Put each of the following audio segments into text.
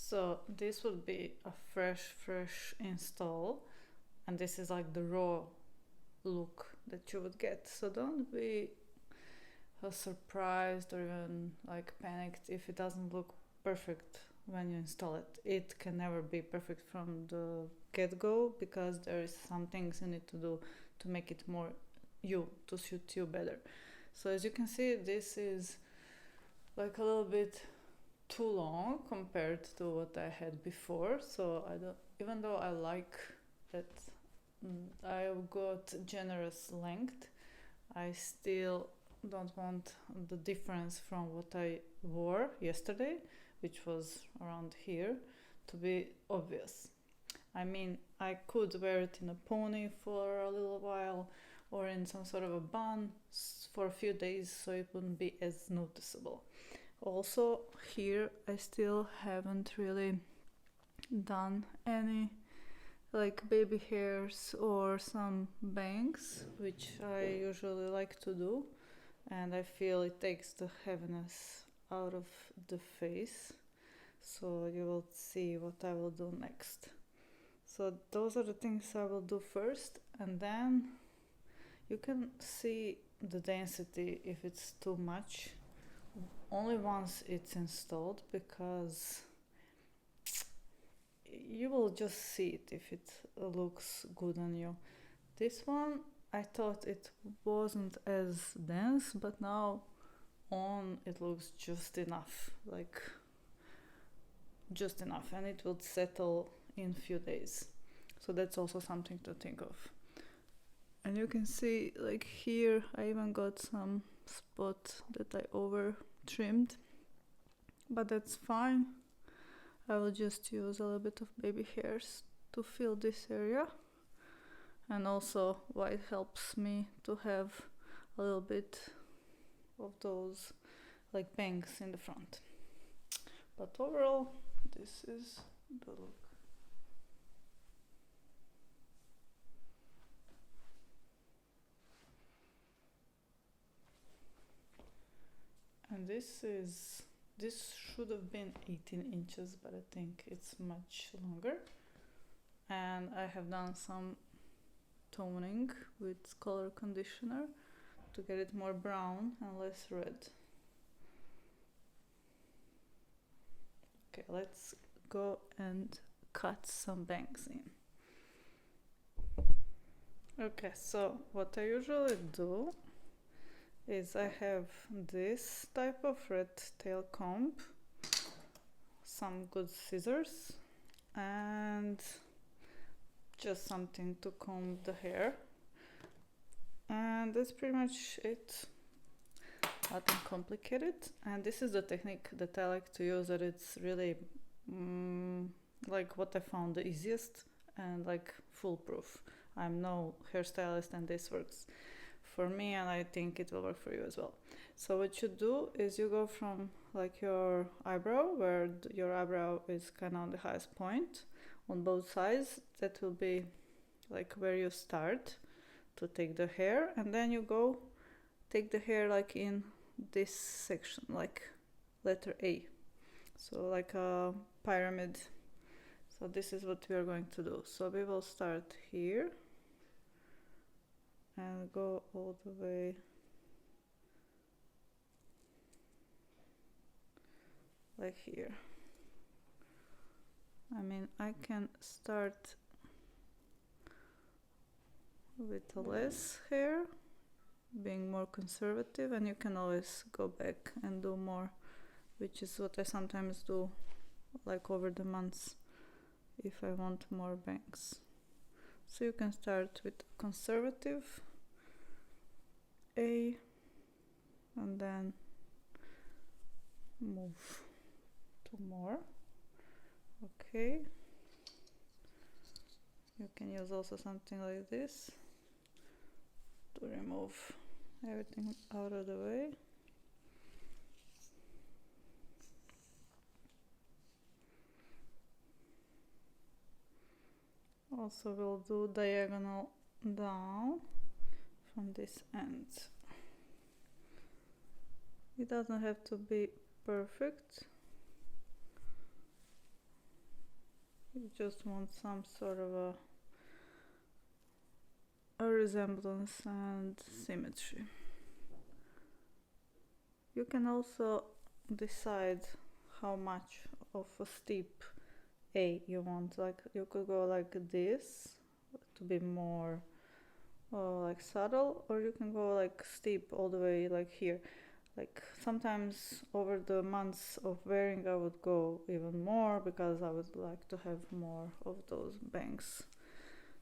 So this would be a fresh install, and this is like the raw look that you would get. So don't be surprised or even like panicked if it doesn't look perfect when you install it. It can never be perfect from the get-go because there is some things you need to do to make it more you, to suit you better. So as you can see, this is like a little bit too long compared to what I had before. So I don't, even though I like that I've got generous length, I still don't want the difference from what I wore yesterday, which was around here, to be obvious. I mean, I could wear it in a pony for a little while or in some sort of a bun for a few days so it wouldn't be as noticeable. Also, here I still haven't really done any like baby hairs or some bangs, which I usually like to do, and I feel it takes the heaviness out of the face. So you will see what I will do next. So those are the things I will do first, and then you can see the density if it's too much only once it's installed, because you will just see it if it looks good on you. This one, I thought it wasn't as dense, but now on it looks just enough, like just enough, and it will settle in few days. So that's also something to think of. And you can see like here I even got some spot that I over trimmed, but that's fine. I will just use a little bit of baby hairs to fill this area, and also why it helps me to have a little bit of those like bangs in the front. But overall, this is the look. And this should have been 18 inches, but I think it's much longer. And I have done some toning with color conditioner to get it more brown and less red. Okay, let's go and cut some bangs in. Okay, so what I usually do is I have this type of red tail comb, some good scissors, and just something to comb the hair, and that's pretty much it. Nothing complicated. And this is the technique that I like to use, that it's really like what I found the easiest and like foolproof. I'm no hairstylist and this works for me, and I think it will work for you as well. So what you do is you go from like your eyebrow, where your eyebrow is kind of on the highest point on both sides. That will be like where you start to take the hair, and then you go take the hair like in this section, like letter A, so like a pyramid. So this is what we are going to do. So we will start here and go all the way like here. I mean, I can start with less hair, being more conservative, and you can always go back and do more, which is what I sometimes do like over the months if I want more bangs. So you can start with conservative A and then move to more. Okay, you can use also something like this to remove everything out of the way. Also we'll do diagonal down from this end. It doesn't have to be perfect, You just want some sort of a resemblance and symmetry. You can also decide how much of a steep A you want. Like you could go like this to be more like subtle, or you can go like steep all the way like here. Like sometimes over the months of wearing I would go even more because I would like to have more of those bangs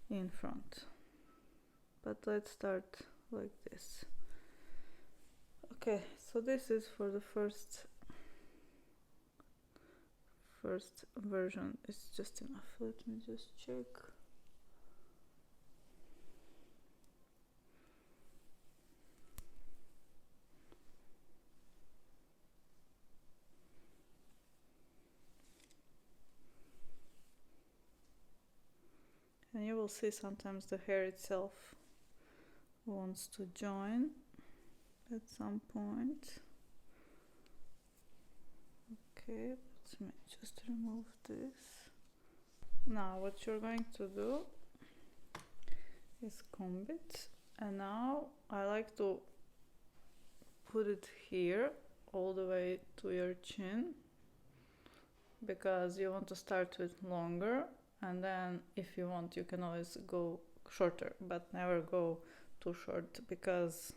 in front. But let's start like this. Okay, so this is for the first version. It's just enough. Let me just check. And you will see sometimes the hair itself wants to join at some point. Okay, let me just remove this. Now what you're going to do is comb it, and now I like to put it here all the way to your chin, because you want to start with longer, and then if you want you can always go shorter, but never go too short because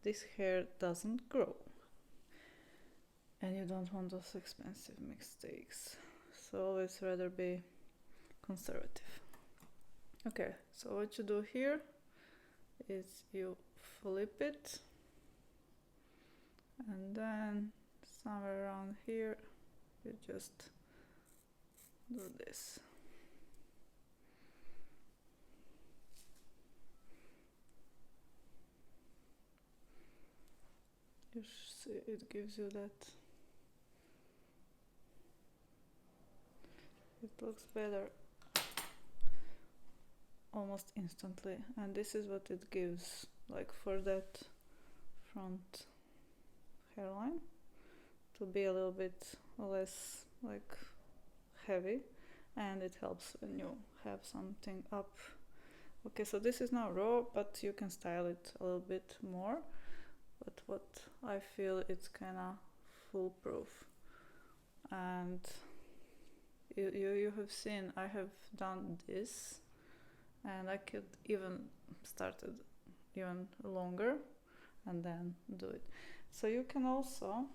this hair doesn't grow and you don't want those expensive mistakes, so always rather be conservative. Okay, so what you do here is you flip it, and then somewhere around here you just do this. You see it gives you that. It looks better almost instantly, and this is what it gives, like for that front hairline to be a little bit less like heavy, and it helps when you have something up. Okay, so this is now raw, but you can style it a little bit more, but what I feel it's kinda foolproof. And you have seen I have done this, and I could even started even longer and then do it. So you can also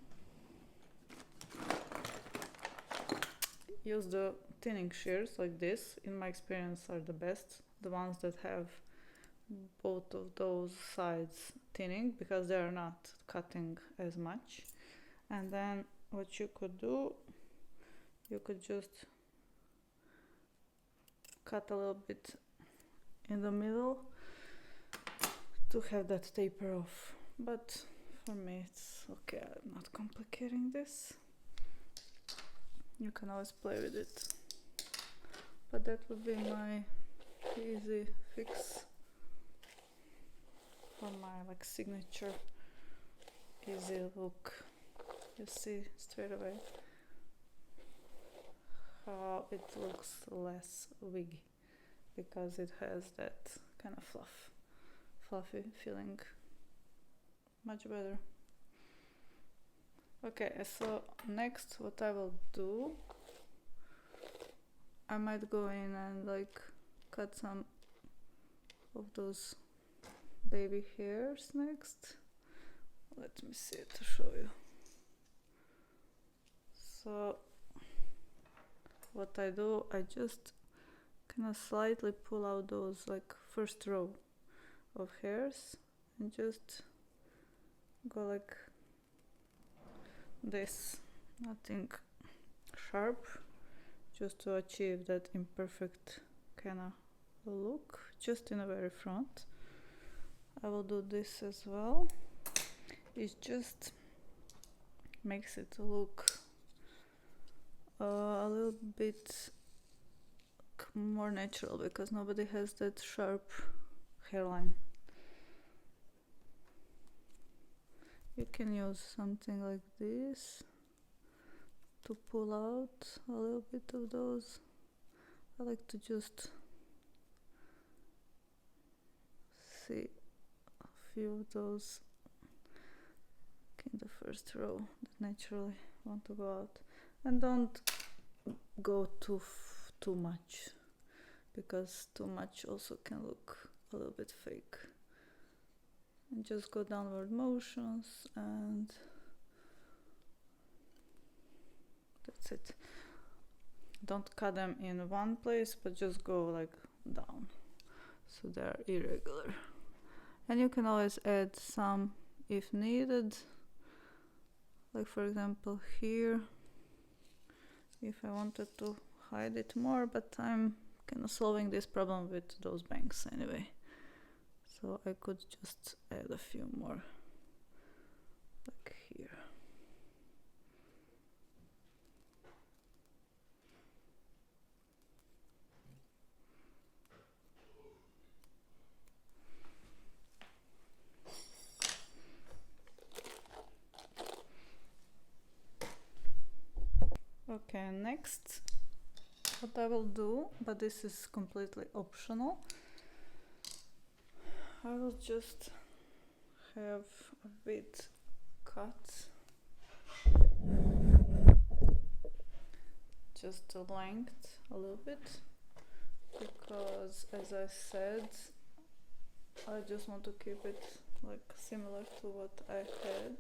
use the thinning shears like this. In my experience are the best, the ones that have both of those sides thinning, because they are not cutting as much. And then what you could do, you could just cut a little bit in the middle to have that taper off, but for me it's okay. I'm not complicating this. You can always play with it, but that would be my easy fix for my like signature easy look. You see straight away how it looks less wiggy, because it has that kind of fluffy feeling. Much better. Okay, so next what I will do, I might go in and like cut some of those baby hairs next. Let me see it to show you. So what I do, I just kind of slightly pull out those like first row of hairs and just go like this, nothing sharp, just to achieve that imperfect kind of look, just in the very front. I will do this as well. It just makes it look a little bit more natural, because nobody has that sharp hairline. You can use something like this to pull out a little bit of those I like to just see a few of those in the first row that naturally want to go out, and don't go too much, because too much also can look a little bit fake. And just go downward motions, and that's it. Don't cut them in one place, but just go like down, so they're irregular. And you can always add some if needed, like for example here, if I wanted to hide it more, but I'm kind of solving this problem with those bangs anyway, so I could just add a few more, like here. Okay, next what I will do, but this is completely optional, I will just have a bit cut, just the length a little bit, because as I said, I just want to keep it like similar to what I had,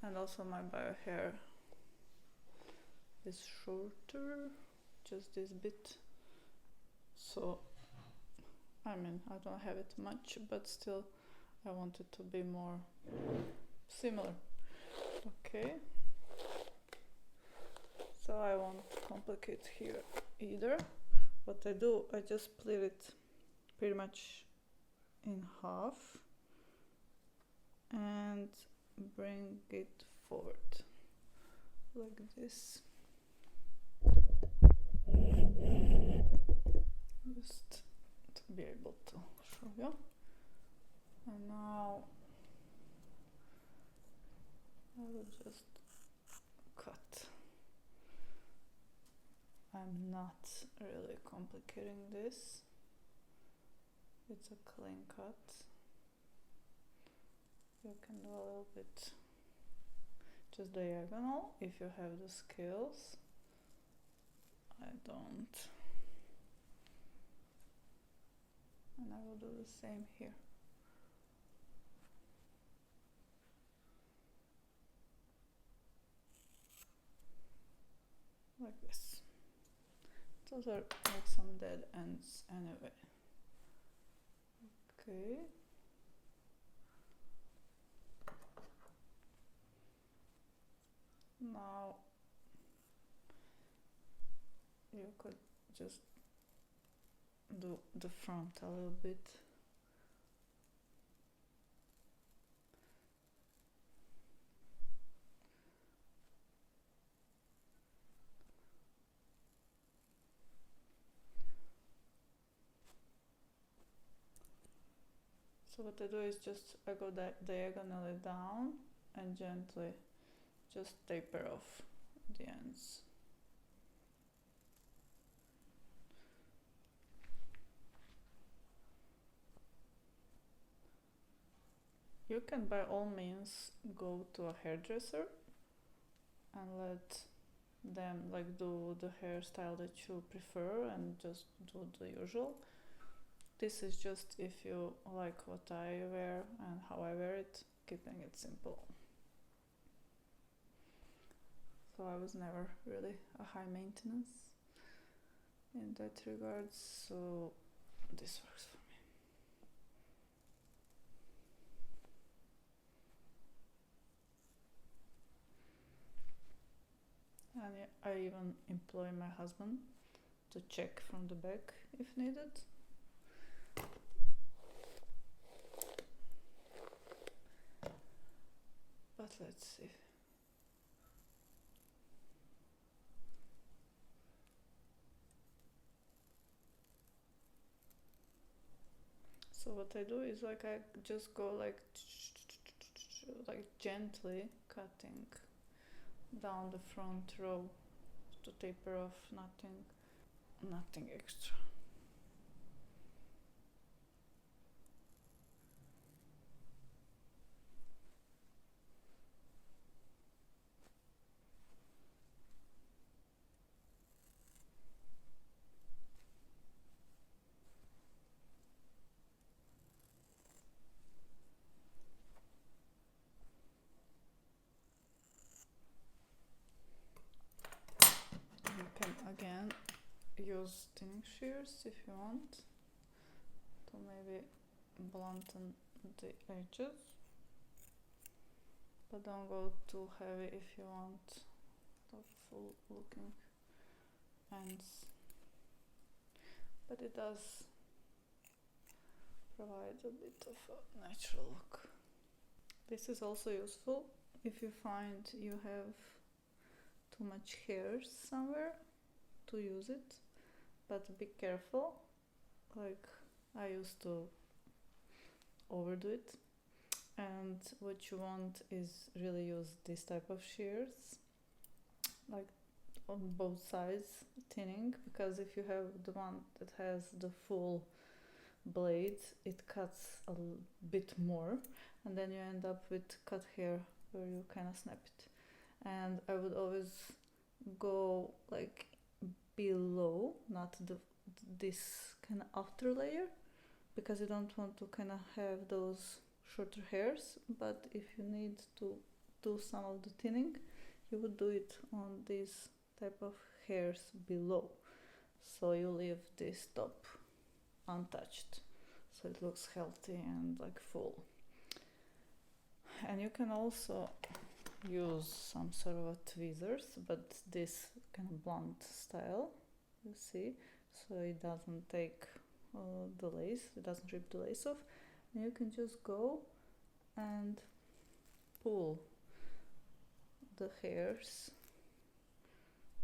and also my bio hair is shorter, just this bit, so I mean I don't have it much, but still I want it to be more similar. Okay, so I won't complicate here either. What I do, I just split it pretty much in half and bring it forward like this, just to be able to show you. And now I will just cut. I'm not really complicating this, it's a clean cut. You can do a little bit just diagonal if you have the skills. I don't. And I will do the same here. Like this. Those are like some dead ends anyway. Okay. Now you could just do the front a little bit. So what I do is just I go diagonally down and gently just taper off the ends. You can by all means go to a hairdresser and let them like do the hairstyle that you prefer and just do the usual. This is just if you like what I wear and how I wear it, keeping it simple. So I was never really a high maintenance in that regard, so this works for me. And I even employ my husband to check from the back if needed. But let's see. So what I do is like I just go like gently cutting down the front row to taper off, nothing nothing extra. You can again use thinning shears if you want to maybe blunten the edges, but don't go too heavy if you want the full looking ends, but it does provide a bit of a natural look. This is also useful if you find you have too much hairs somewhere, to use it, but be careful. Like, I used to overdo it, and what you want is really use this type of shears, like on both sides, thinning, because if you have the one that has the full blade, it cuts a bit more, and then you end up with cut hair where you kind of snap it. And I would always go like below, not this kind of outer layer, because you don't want to kind of have those shorter hairs. But if you need to do some of the thinning, you would do it on these type of hairs below, so you leave this top untouched, so it looks healthy and like full. And you can also use some sort of a tweezers, but this kind of blunt style, you see, so it doesn't take the lace, it doesn't rip the lace off, and you can just go and pull the hairs,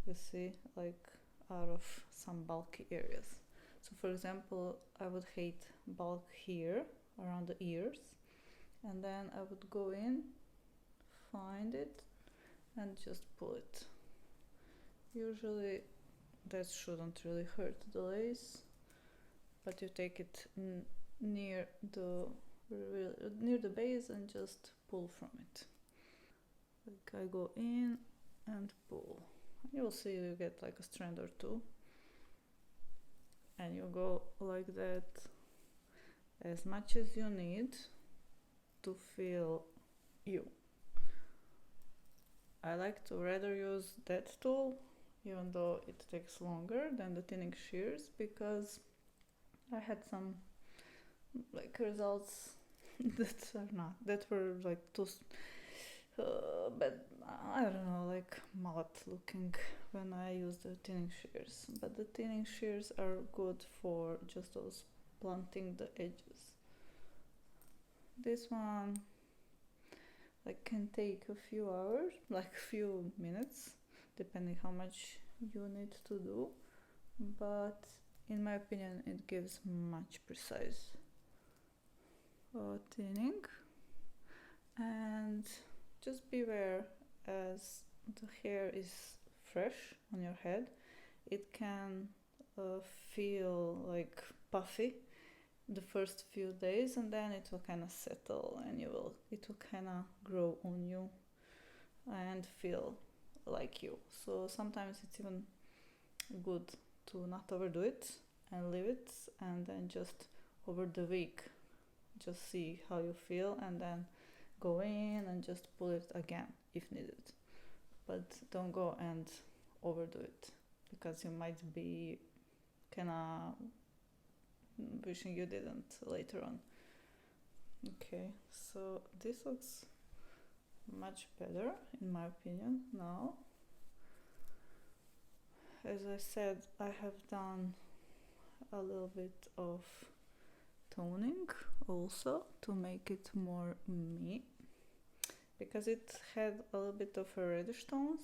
you see, like out of some bulky areas. So for example, I would hate bulk here around the ears, and then I would go in, find it, and just pull it. Usually that shouldn't really hurt the lace, but you take it near the base and just pull from it. Like, I go in and pull. You'll see you get like a strand or two, and you go like that as much as you need to feel you. I like to rather use that tool, even though it takes longer than the thinning shears, because I had some like results that were like too but I don't know, like mullet looking when I use the thinning shears. But the thinning shears are good for just those blunting the edges. This one like can take a few hours, like few minutes, depending how much you need to do, but in my opinion it gives much precise thinning. And just beware, as the hair is fresh on your head, it can feel like puffy the first few days, and then it will kind of settle, and it will kind of grow on you and feel like you. So sometimes it's even good to not overdo it and leave it, and then just over the week just see how you feel, and then go in and just pull it again if needed. But don't go and overdo it, because you might be kinda wishing you didn't later on. Okay, so this looks much better in my opinion now. As I said, I have done a little bit of toning also to make it more me, because it had a little bit of a reddish tones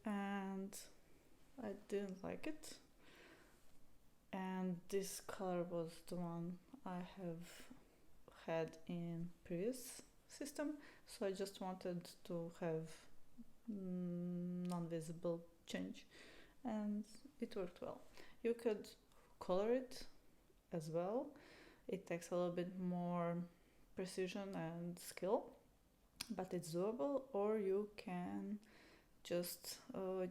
and I didn't like it, and this color was the one I have had in previous system, so I just wanted to have non-visible change, and it worked well. You could color it as well. It takes a little bit more precision and skill, but it's doable. Or you can just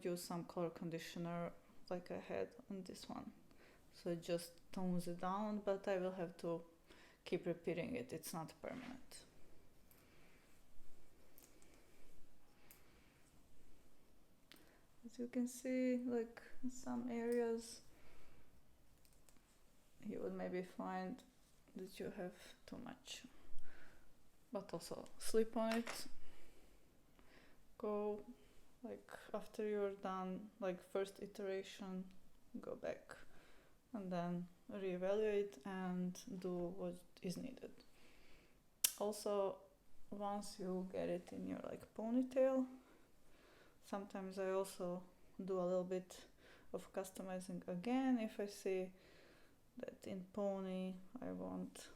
use some color conditioner like I had on this one. So it just tones it down, but I will have to keep repeating it. It's not permanent. As you can see, like in some areas, you would maybe find that you have too much. But also sleep on it. Go, like after you're done, like first iteration, go back and then reevaluate and do what is needed. Also, once you get it in your like ponytail, sometimes I also do a little bit of customizing again if I see that in pony I want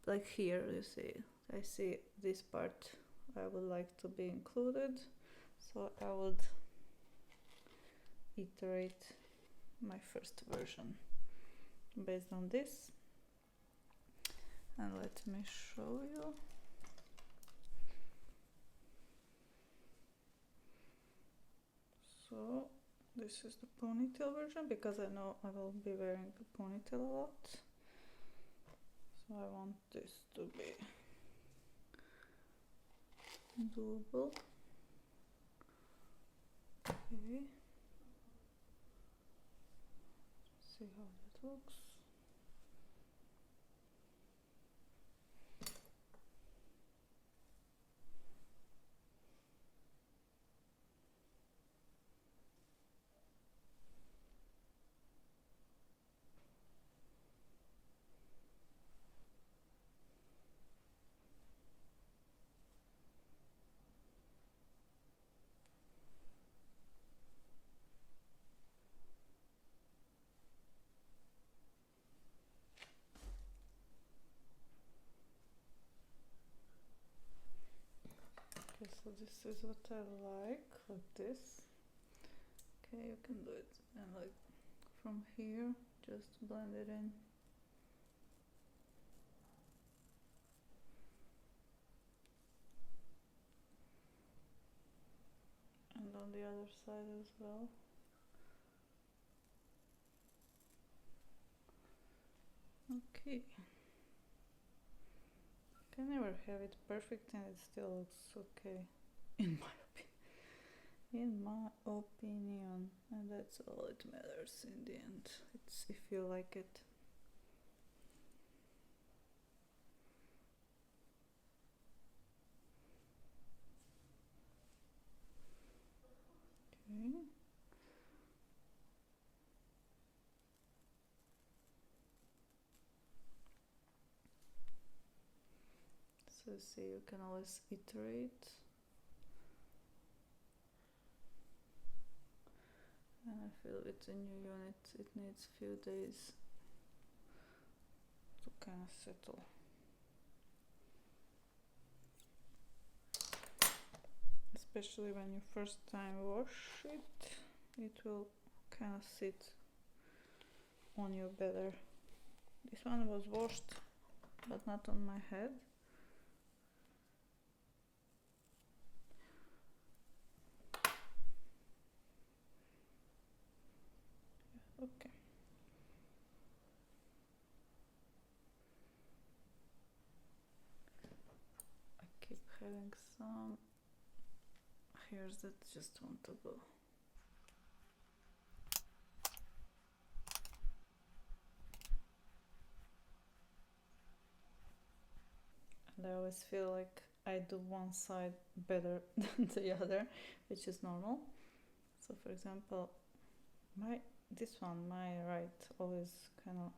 like here, you see, I see this part I would like to be included, so I would iterate my first version based on this. And let me show you. So this is the ponytail version, because I know I will be wearing a ponytail a lot. So I want this to be doable. Okay. See how that looks. Okay, so this is what I like this. Okay, you can do it and like from here, just blend it in. And on the other side as well. Okay. I can never have it perfect and it still looks okay, in my opinion, and that's all it matters in the end. It's if you like it. Okay. So see, you can always iterate. And I feel with the new unit it needs few days to kind of settle. Especially when you first time wash it, it will kind of sit on you better. This one was washed, but not on my head. Okay. I keep having some hairs that just want to go. And I always feel like I do one side better than the other, which is normal. So for example, my right always kind of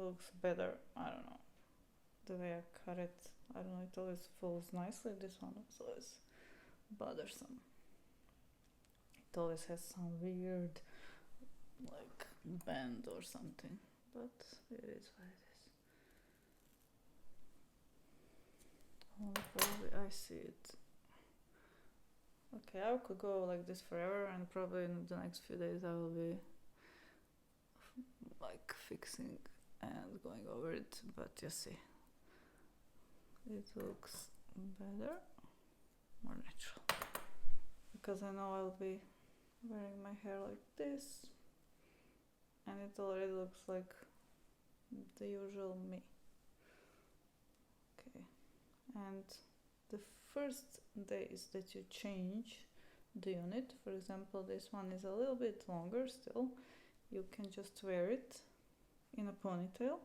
looks better. I don't know, the way I cut it, I don't know, it always falls nicely. This one is always bothersome. It always has some weird like bend or something, but it is what it is. Only probably I see it Okay, I could go like this forever, and probably in the next few days I will be like fixing and going over it, but you see, it looks better, more natural, because I know I'll be wearing my hair like this, and it already looks like the usual me. Okay, and the first days that you change the unit, for example, this one is a little bit longer still, you can just wear it in a ponytail,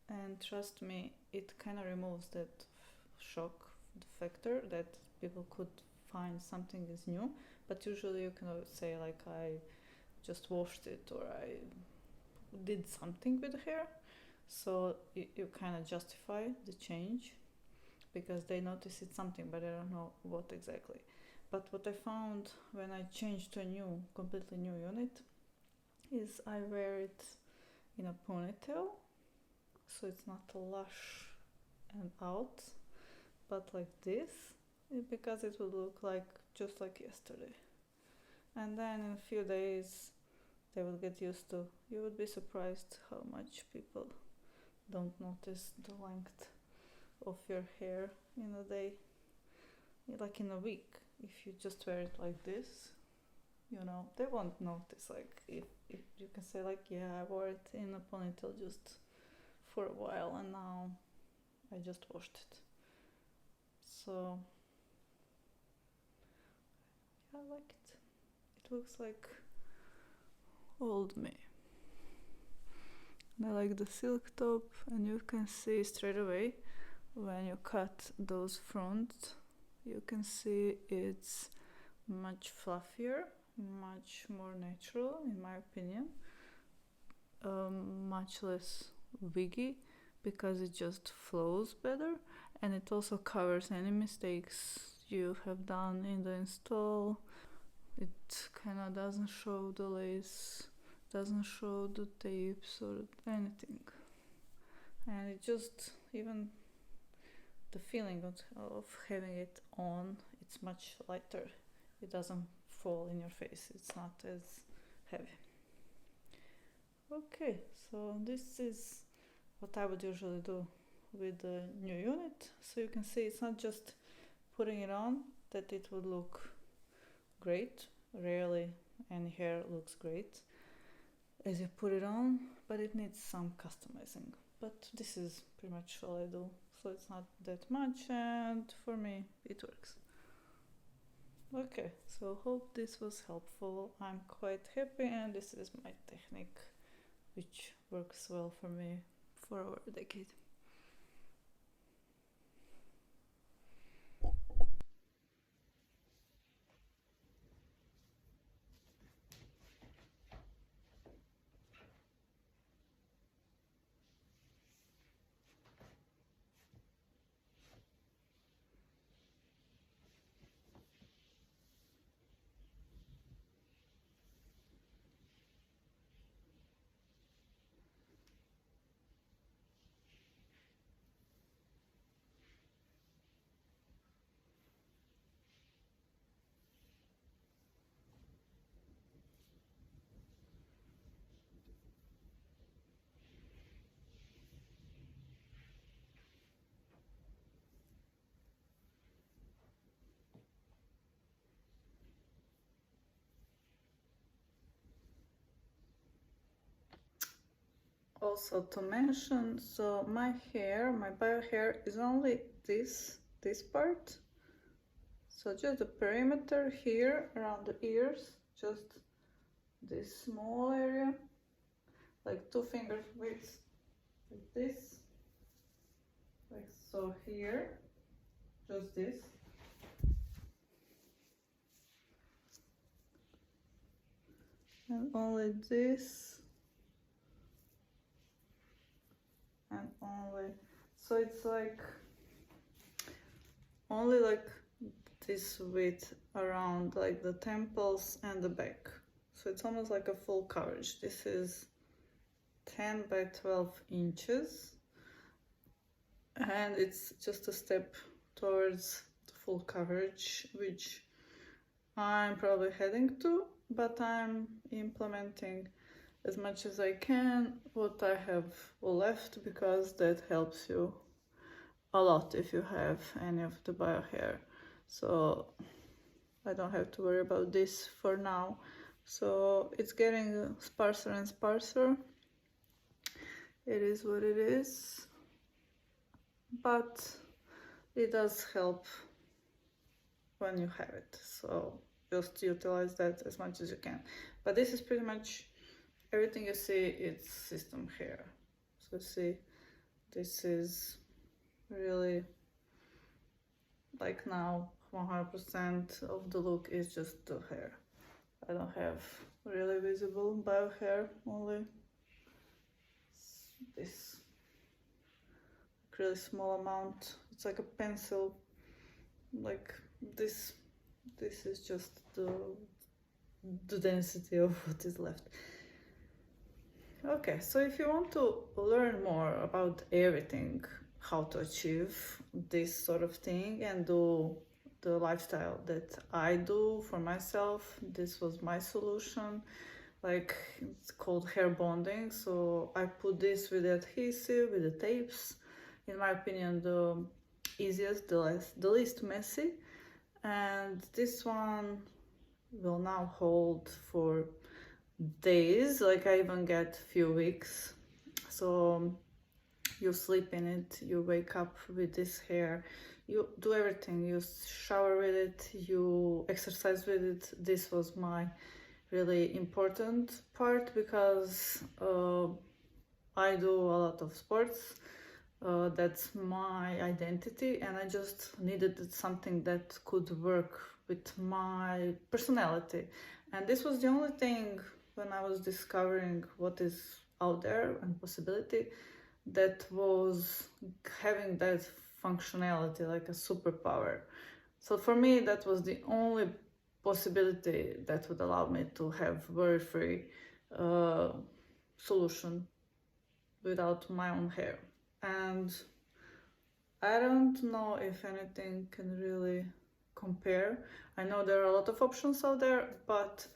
and trust me, it kind of removes that shock factor that people could find something is new, but usually you can always say like I just washed it or I did something with the hair, so you kind of justify the change because they notice it's something, but I don't know what exactly. But what I found when I changed to a new, completely new unit is I wear it in a ponytail, so it's not lush and out, but like this, because it would look like just like yesterday. And then in a few days they will get used to. You would be surprised how much people don't notice the length of your hair in a day, like in a week. If you just wear it like this, you know, they won't notice. Like if you can say like, yeah, I wore it in a ponytail just for a while and now I just washed it. So yeah, I like it. It looks like old me. And I like the silk top, and you can see straight away when you cut those fronts, you can see it's much fluffier, much more natural in my opinion, much less wiggy because it just flows better, and it also covers any mistakes you have done in the install. It kind of doesn't show the lace, doesn't show the tapes or anything, and it just, even the feeling of having it on, it's much lighter, it doesn't fall in your face, it's not as heavy. Okay, so this is what I would usually do with the new unit. So you can see it's not just putting it on that it would look great. Rarely any hair looks great as you put it on, but it needs some customizing. But this is pretty much all I do, so it's not that much, and for me it works. Okay, so hope this was helpful. I'm quite happy, and this is my technique which works well for me for over a decade. Also to mention, so my hair, my bio hair is only this part, so just the perimeter here around the ears, just this small area, like 2 fingers width, like this, like so here, just this. And only this, and only, so it's like only like this width around like the temples and the back, so it's almost like a full coverage. This is 10 by 12 inches, and it's just a step towards the full coverage, which I'm probably heading to, but I'm implementing as much as I can what I have left, because that helps you a lot if you have any of the bio hair. So I don't have to worry about this for now. So it's getting sparser and sparser. It is what it is, but it does help when you have it. So just utilize that as much as you can. But this is pretty much everything you see. It's system hair. So see, this is really like now 100% of the look is just the hair. I don't have really visible bio hair, only this really small amount. It's like a pencil, like this is just the density of what is left. Okay, so if you want to learn more about everything, how to achieve this sort of thing and do the lifestyle that I do for myself, this was my solution. Like, it's called hair bonding. So I put this with the adhesive, with the tapes. In my opinion, the easiest, the least messy. And this one will now hold for days, like I even get few weeks. So you sleep in it, you wake up with this hair, you do everything, you shower with it, you exercise with it. This was my really important part, because I do a lot of sports. That's my identity, and I just needed something that could work with my personality. And this was the only thing, when I was discovering what is out there and possibility, that was having that functionality, like a superpower. So for me, that was the only possibility that would allow me to have worry-free solution without my own hair. And I don't know if anything can really compare. I know there are a lot of options out there, but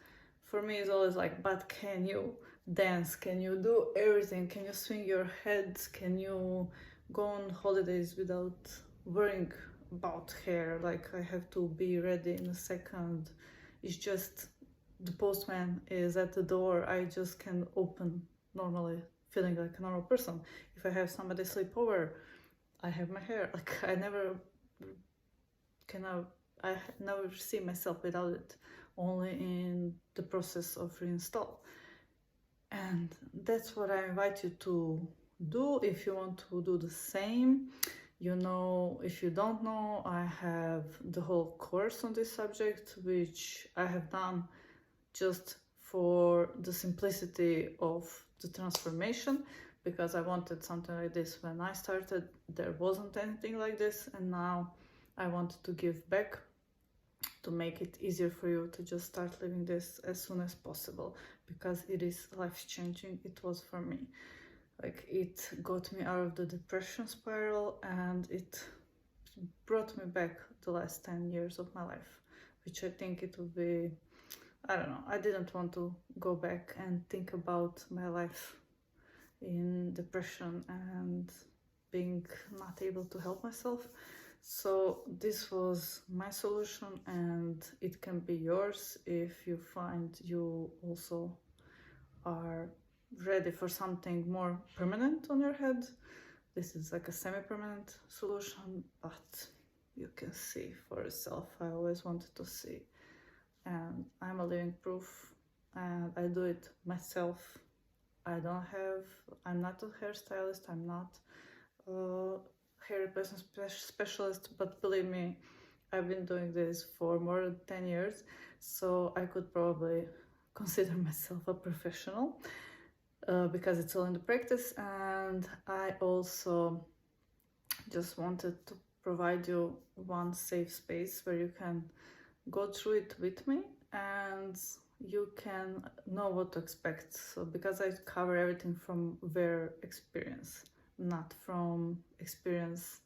for me it's always like, but can you dance? Can you do everything? Can you swing your head? Can you go on holidays without worrying about hair? Like, I have to be ready in a second. It's just the postman is at the door. I just can open normally, feeling like a normal person. If I have somebody sleep over, I have my hair. Like, I never see myself without it, only in the process of reinstall. And that's what I invite you to do if you want to do the same. You know, if you don't know, I have the whole course on this subject, which I have done just for the simplicity of the transformation, because I wanted something like this when I started. There wasn't anything like this, and now I wanted to give back to make it easier for you to just start living this as soon as possible, because it is life-changing. It was for me. Like, it got me out of the depression spiral, and it brought me back the last 10 years of my life, which I think it would be, I don't know, I didn't want to go back and think about my life in depression and being not able to help myself. So this was my solution, and it can be yours if you find you also are ready for something more permanent on your head. This is like a semi-permanent solution, but you can see for yourself. I always wanted to see, and I'm a living proof, and I do it myself. I'm not a hairstylist, I'm not a hair replacement specialist, but believe me, I've been doing this for more than 10 years, so I could probably consider myself a professional, because it's all in the practice. And I also just wanted to provide you one safe space where you can go through it with me, and you can know what to expect. So, because I cover everything from their experience, not from experience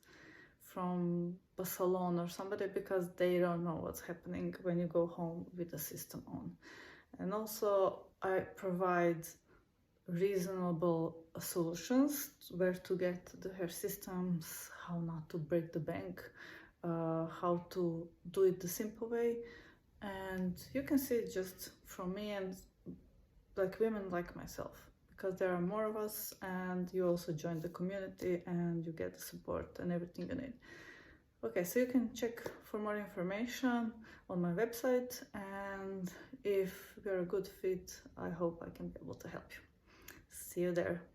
from a salon or somebody, because they don't know what's happening when you go home with the system on. And also I provide reasonable solutions where to get the hair systems, how not to break the bank, how to do it the simple way. And you can see it just from me and like women like myself, because there are more of us, and you also join the community and you get the support and everything you need. Okay, so you can check for more information on my website, and if you're a good fit, I hope I can be able to help you. See you there.